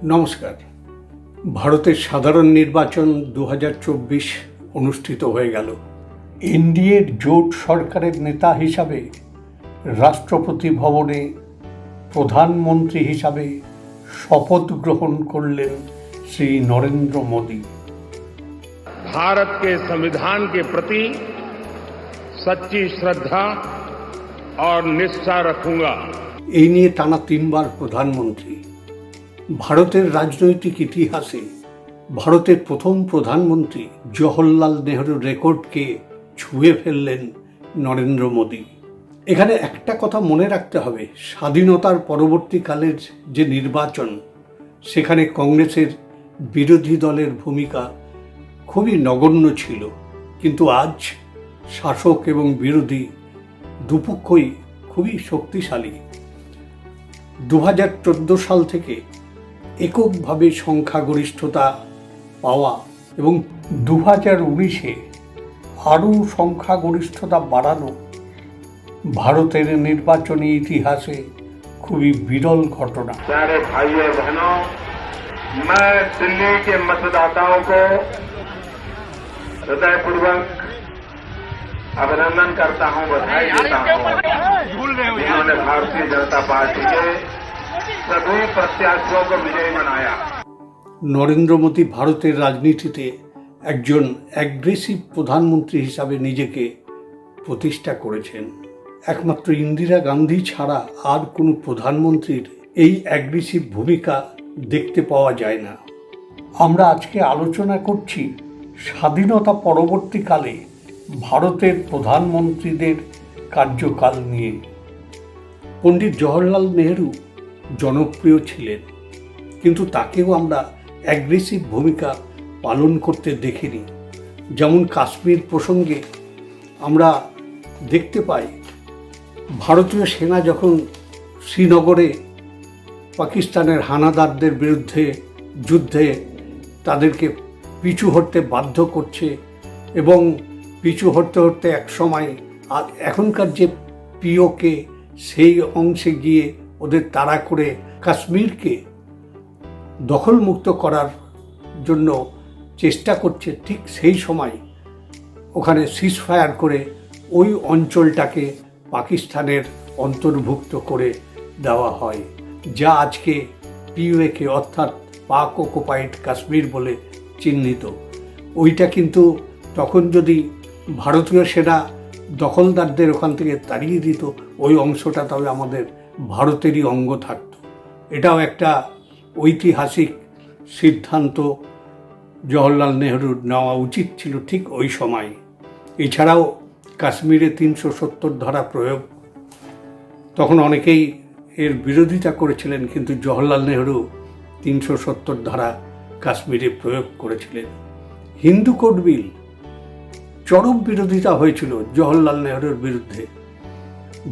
নমস্কার। ভারতের সাধারণ নির্বাচন 2024 অনুষ্ঠিত হয়ে গেল। এনডিএর জোট সরকারের নেতা হিসাবে রাষ্ট্রপতি ভবনে প্রধানমন্ত্রী হিসাবে শপথ গ্রহণ করলেন শ্রী নরেন্দ্র মোদী। भारत के संविधान के प्रति सच्ची श्रद्धा और निष्ठा रखूंगा। এই নিয়ে টানা 3 বার প্রধানমন্ত্রী। ভারতের রাজনৈতিক ইতিহাসে ভারতের প্রথম প্রধানমন্ত্রী জওহরলাল নেহরুর রেকর্ডকে ছুঁয়ে ফেললেন নরেন্দ্র মোদী। এখানে একটা কথা মনে রাখতে হবে, স্বাধীনতার পরবর্তীকালের যে নির্বাচন, সেখানে কংগ্রেসের বিরোধী দলের ভূমিকা খুবই নগণ্য ছিল, কিন্তু আজ শাসক এবং বিরোধী দুপক্ষই খুবই শক্তিশালী। 2014 সাল থেকে এককভাবে সংখ্যাগরিষ্ঠতা পাওয়া এবং 2019-এ আরও সংখ্যাগরিষ্ঠতা বাড়ানো ভারতের নির্বাচনী ইতিহাসে খুবই বিরল ঘটনা। प्यारे भाइयों बहनों, मैं दिल्ली के मतदाताओं को हृदयपूर्वक अभिनंदन करता हूं, बधाई देता हूं। जिन्होंने भारतीय जनता पार्टी के सभी प्रत्याशियों को विजयी बनाया। নরেন্দ্র মোদী ভারতের রাজনীতিতে একজন অ্যাগ্রেসিভ প্রধানমন্ত্রী হিসাবে নিজেকে প্রতিষ্ঠা করেছেন। একমাত্র ইন্দিরা গান্ধী ছাড়া আর কোনো প্রধানমন্ত্রীর এই অ্যাগ্রেসিভ ভূমিকা দেখতে পাওয়া যায় না। আমরা আজকে আলোচনা করছি স্বাধীনতা পরবর্তীকালে ভারতের প্রধানমন্ত্রীদের কার্যকাল নিয়ে। পণ্ডিত জওহরলাল নেহরু জনপ্রিয় ছিলেন, কিন্তু তাকেও আমরা অ্যাগ্রেসিভ ভূমিকা পালন করতে দেখিনি। যেমন কাশ্মীর প্রসঙ্গে আমরা দেখতে পাই, ভারতীয় সেনা যখন শ্রীনগরে পাকিস্তানের হানাদারদের বিরুদ্ধে যুদ্ধে তাদেরকে পিছু হটতে বাধ্য করছে এবং পিছু হটতে হটতে একসময় এখনকার যে পিওকে সেই অংশে গিয়ে ওদের তাড়া করে কাশ্মীরকে দখলমুক্ত করার জন্য চেষ্টা করছে, ঠিক সেই সময় ওখানে সিজফায়ার করে ওই অঞ্চলটাকে পাকিস্তানের অন্তর্ভুক্ত করে দেওয়া হয়, যা আজকে পিওকে অর্থাৎ পাক অকুপাইড কাশ্মীর বলে চিহ্নিত। ওইটা কিন্তু তখন যদি ভারতীয় সেনা দখলদারদের ওখান থেকে তাড়িয়ে দিত, ওই অংশটা তবে আমাদের ভারতেরই অঙ্গ থাকত। এটাও একটা ঐতিহাসিক সিদ্ধান্ত জওহরলাল নেহরুর নেওয়া উচিত ছিল ঠিক ওই সময়। এছাড়াও কাশ্মীরে 370 ধারা প্রয়োগ, তখন অনেকেই এর বিরোধিতা করেছিলেন, কিন্তু জওহরলাল নেহরু 370 ধারা কাশ্মীরে প্রয়োগ করেছিলেন। হিন্দু কোড বিল, চরম বিরোধিতা হয়েছিল জওহরলাল নেহরুর বিরুদ্ধে।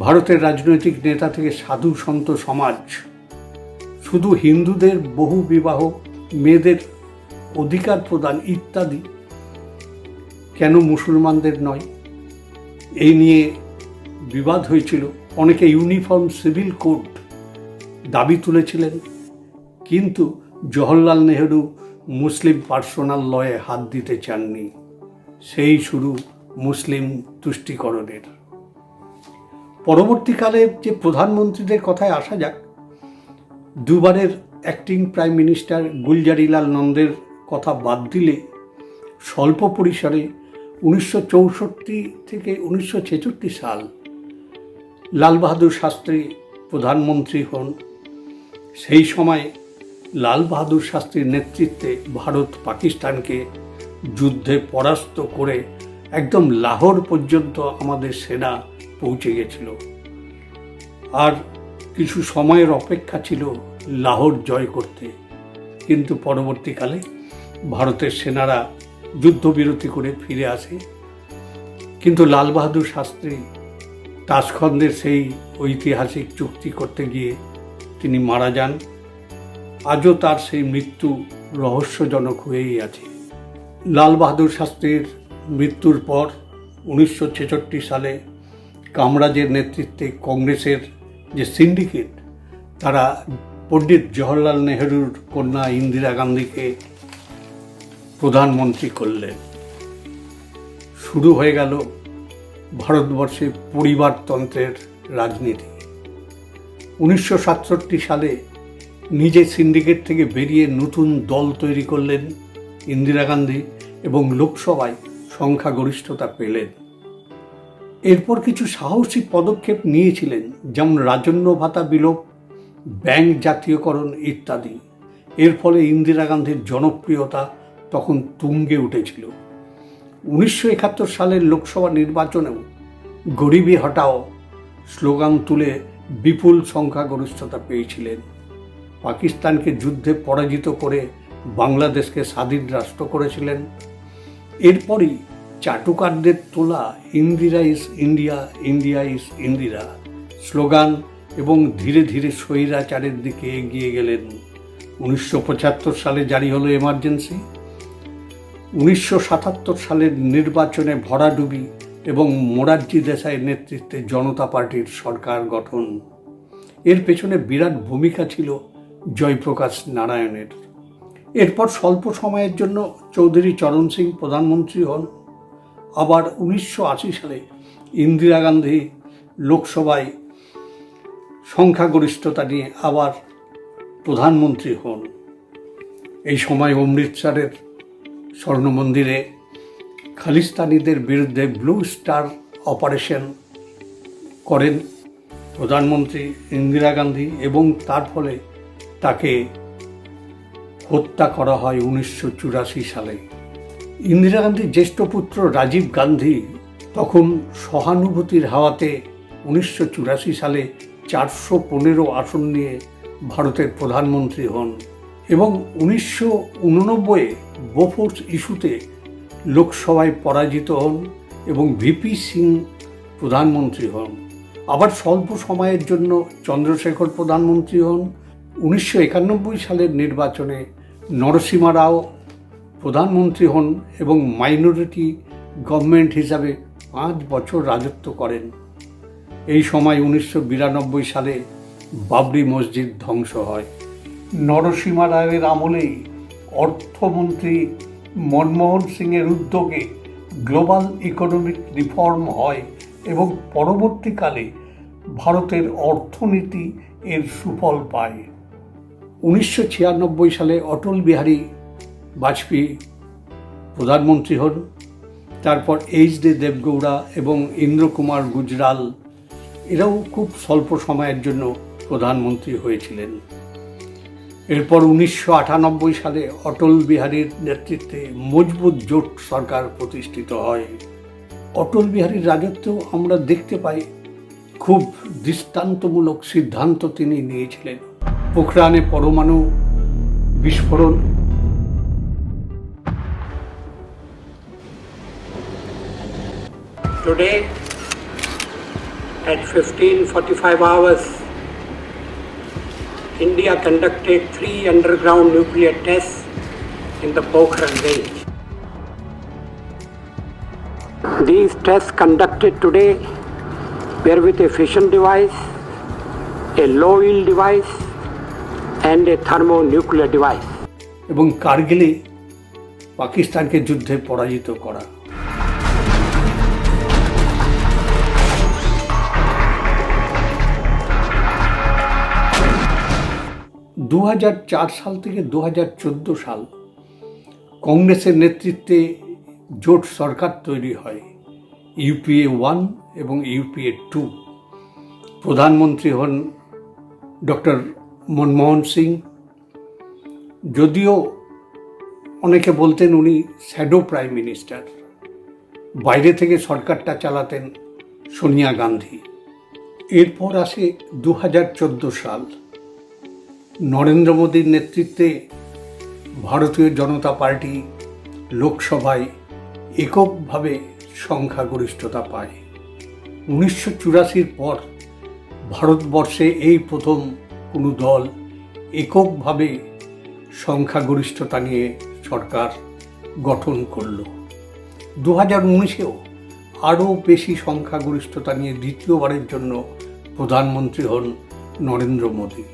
ভারতের রাজনৈতিক নেতা থেকে সাধু সন্ত সমাজ শুধু হিন্দুদের বহু বিবাহ, মেয়েদের অধিকার প্রদান ইত্যাদি, কেন মুসলমানদের নয়, এই নিয়ে বিবাদ হয়েছিল। অনেকে ইউনিফর্ম সিভিল কোড দাবি তুলেছিলেন, কিন্তু জওহরলাল নেহরু মুসলিম পার্সোনাল লয়ে হাত দিতে চাননি। সেই শুরু মুসলিম তুষ্টিকরণের। পরবর্তীকালে যে প্রধানমন্ত্রীদের কথায় আসা যাক, দুবারের অ্যাক্টিং প্রাইম মিনিস্টার গুলজারিলাল নন্দের কথা বাদ দিলে স্বল্প পরিসরে 1964 থেকে 1966 সাল লাল বাহাদুর শাস্ত্রী প্রধানমন্ত্রী হন। সেই সময় লাল বাহাদুর শাস্ত্রীর নেতৃত্বে ভারত পাকিস্তানকে যুদ্ধে পরাস্ত করে একদম লাহোর পর্যন্ত আমাদের সেনা পৌঁছে গেছিল। আর কিছু সময়ের অপেক্ষা ছিল লাহোর জয় করতে, কিন্তু পরবর্তীকালে ভারতের সেনারা যুদ্ধবিরতি করে ফিরে আসে। কিন্তু লাল বাহাদুর শাস্ত্রী তাশখন্দের সেই ঐতিহাসিক চুক্তি করতে গিয়ে তিনি মারা যান। আজও তার সেই মৃত্যু রহস্যজনক হয়েই আছে। লাল বাহাদুর শাস্ত্রীর মৃত্যুর পর 1966 সালে কামরাজের নেতৃত্বে কংগ্রেসের যে সিন্ডিকেট, তারা পণ্ডিত জওহরলাল নেহরুর কন্যা ইন্দিরা গান্ধীকে প্রধানমন্ত্রী করলেন। শুরু হয়ে গেল ভারতবর্ষে পরিবারতন্ত্রের রাজনীতি। 1967 সালে নিজে সিন্ডিকেট থেকে বেরিয়ে নতুন দল তৈরি করলেন ইন্দিরা গান্ধী এবং লোকসভায় সংখ্যাগরিষ্ঠতা পেলেন। এরপর কিছু সাহসী পদক্ষেপ নিয়েছিলেন, যেমন রাজন্য ভাতা বিলোপ, ব্যাংক জাতীয়করণ ইত্যাদি। এর ফলে ইন্দিরা গান্ধীর জনপ্রিয়তা তখন তুঙ্গে উঠেছিল। 1971 সালের লোকসভা নির্বাচনেও গরিবি হটাও স্লোগান তুলে বিপুল সংখ্যাগরিষ্ঠতা পেয়েছিলেন। পাকিস্তানকে যুদ্ধে পরাজিত করে বাংলাদেশকে স্বাধীন রাষ্ট্র করেছিলেন। এরপরই চাটুকারদের তোলা Indira is India, India is Indira slogan এবং ধীরে ধীরে স্বৈরাচারের দিকে এগিয়ে গেলেন। 1975 সালে জারি হলো এমার্জেন্সি। 1977 সালের নির্বাচনে ভরাডুবি এবং মোরারজি দেশাইয়ের নেতৃত্বে জনতা পার্টির সরকার গঠন। এর পেছনে বিরাট ভূমিকা ছিল জয়প্রকাশ নারায়ণের। এরপর স্বল্প সময়ের জন্য চৌধুরী চরণ সিং প্রধানমন্ত্রী হন। আবার 1980 সালে ইন্দিরা গান্ধী লোকসভায় সংখ্যাগরিষ্ঠতা নিয়ে আবার প্রধানমন্ত্রী হন। এই সময় অমৃতসরের স্বর্ণ মন্দিরে খালিস্তানিদের বিরুদ্ধে ব্লু স্টার অপারেশন করেন প্রধানমন্ত্রী ইন্দিরা গান্ধী এবং তার ফলে তাকে হত্যা করা হয় 1984 সালে। ইন্দিরা গান্ধীর জ্যেষ্ঠ পুত্র রাজীব গান্ধী তখন সহানুভূতির হাওয়াতে 1984 সালে 415 আসন নিয়ে ভারতের প্রধানমন্ত্রী হন এবং 1989 বোফোর্স ইস্যুতে লোকসভায় পরাজিত হন এবং ভিপি সিং প্রধানমন্ত্রী হন। আবার স্বল্প সময়ের জন্য চন্দ্রশেখর প্রধানমন্ত্রী হন। 1991 সালের নির্বাচনে নরসিমা রাও প্রধানমন্ত্রী হন এবং মাইনরিটি গভর্নমেন্ট হিসাবে 5 বছর রাজত্ব করেন। এই সময় 1992 সালে বাবরি মসজিদ ধ্বংস হয়। নরসিমা রাওয়ের আমলেই অর্থমন্ত্রী মনমোহন সিংয়ের উদ্যোগে গ্লোবাল ইকোনমিক রিফর্ম হয় এবং পরবর্তীকালে ভারতের অর্থনীতি এর সুফল পায়। 1996 সালে অটল বিহারী বাজপেয়ী প্রধানমন্ত্রী হন। তারপর এইচ.ডি. দেবগৌড়া এবং ইন্দ্র কুমার গুজরাল এরাও খুব স্বল্প সময়ের জন্য প্রধানমন্ত্রী হয়েছিলেন। এরপর 1998 সালে অটল বিহারীর নেতৃত্বে মজবুত জোট সরকার প্রতিষ্ঠিত হয়। অটল বিহারীর রাজত্বেও আমরা দেখতে পাই খুব দৃষ্টান্তমূলক সিদ্ধান্ত তিনি নিয়েছিলেন। পোখরানে পরমাণু বিস্ফোরণ, Today at 15:45 hours, India conducted 3 underground nuclear tests in the Pokhran range. These tests conducted today were with a fission device, a low yield device and a thermonuclear device. এবং কারগিলে পাকিস্তানকে যুদ্ধে পরাজিত করা। দু সাল থেকে 2014 সাল কংগ্রেসের নেতৃত্বে জোট সরকার তৈরি হয়, ইউপিএ 1 এবং ইউপিএ 2। প্রধানমন্ত্রী হন ডক্টর মনমোহন সিং। যদিও অনেকে বলতেন উনি শ্যাডো প্রাইম মিনিস্টার, বাইরে থেকে সরকারটা চালাতেন সোনিয়া গান্ধী। এরপর আসে 2014 সাল, নরেন্দ্র মোদীর নেতৃত্বে ভারতীয় জনতা পার্টি লোকসভায় এককভাবে সংখ্যাগরিষ্ঠতা পায়। 1984 পর ভারতবর্ষে এই প্রথম কোনো দল এককভাবে সংখ্যাগরিষ্ঠতা নিয়ে সরকার গঠন করল। 2019-এও আরও বেশি সংখ্যাগরিষ্ঠতা নিয়ে দ্বিতীয়বারের জন্য প্রধানমন্ত্রী হন নরেন্দ্র মোদী।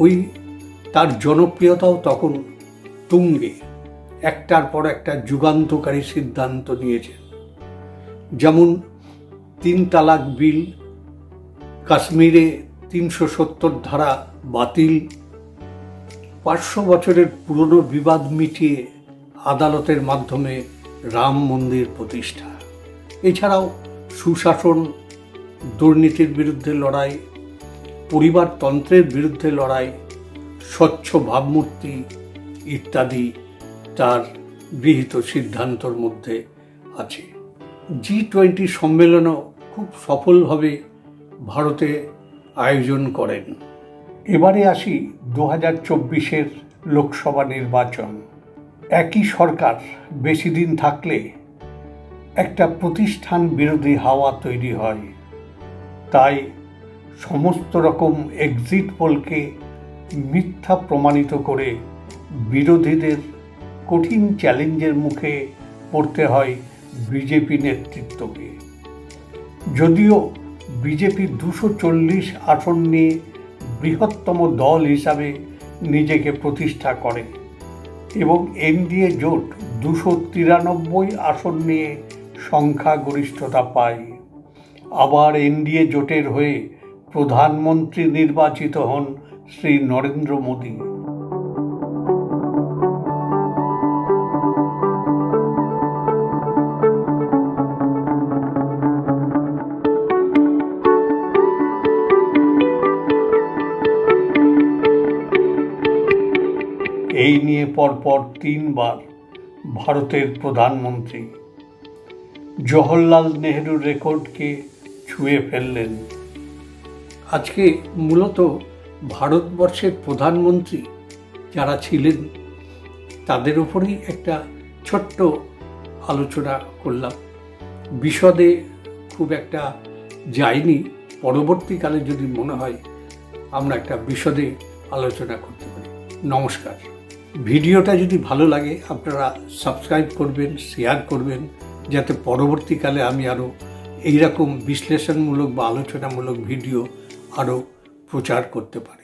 ওই তার জনপ্রিয়তাও তখন তুঙ্গে। একটার পর একটা যুগান্তকারী সিদ্ধান্ত নিয়েছেন, যেমন 3 তালাক বিল, কাশ্মীরে 370 ধারা বাতিল, 500 বছরের পুরনো বিবাদ মিটিয়ে আদালতের মাধ্যমে রাম মন্দির প্রতিষ্ঠা। এছাড়াও সুশাসন, দুর্নীতির বিরুদ্ধে লড়াই, পরিবারতন্ত্রের বিরুদ্ধে লড়াই, স্বচ্ছ ভাবমূর্তি ইত্যাদি তার গৃহীত সিদ্ধান্তর মধ্যে আছে। G20 সম্মেলনও খুব সফলভাবে ভারতে আয়োজন করেন। এবারে আসি 2024-এর লোকসভা নির্বাচন। একই সরকার বেশি দিন থাকলে একটা প্রতিষ্ঠান বিরোধী হাওয়া তৈরি হয়। তাই সমস্ত রকম এক্সিট পোলকে মিথ্যা প্রমাণিত করে বিরোধীদের কঠিন চ্যালেঞ্জের মুখে পড়তে হয় বিজেপি নেতৃত্বকে। যদিও বিজেপি 240 আসন নিয়ে বৃহত্তম দল হিসাবে নিজেকে প্রতিষ্ঠা করে এবং এনডিএ জোট 293 আসন নিয়ে সংখ্যাগরিষ্ঠতা পায়। আবার এনডিএ জোটের হয়ে প্রধানমন্ত্রী নির্বাচিত হন শ্রী নরেন্দ্র মোদী। এই নিয়ে পরপর 3 বার ভারতের প্রধানমন্ত্রী জওহরলাল নেহরুর রেকর্ডকে ছুঁয়ে ফেললেন। আজকে মূলত ভারতবর্ষের প্রধানমন্ত্রী যারা ছিলেন তাদের উপরেই একটা ছোট্ট আলোচনা করলাম। বিশদে খুব একটা যায়নি, পরবর্তীকালে যদি মনে হয় আমরা একটা বিশদে আলোচনা করতে পারি। নমস্কার। ভিডিওটা যদি ভালো লাগে আপনারা সাবস্ক্রাইব করবেন, শেয়ার করবেন, যাতে পরবর্তীকালে আমি আরও এইরকম বিশ্লেষণমূলক বা আলোচনামূলক ভিডিও আরও প্রচার করতে পারি।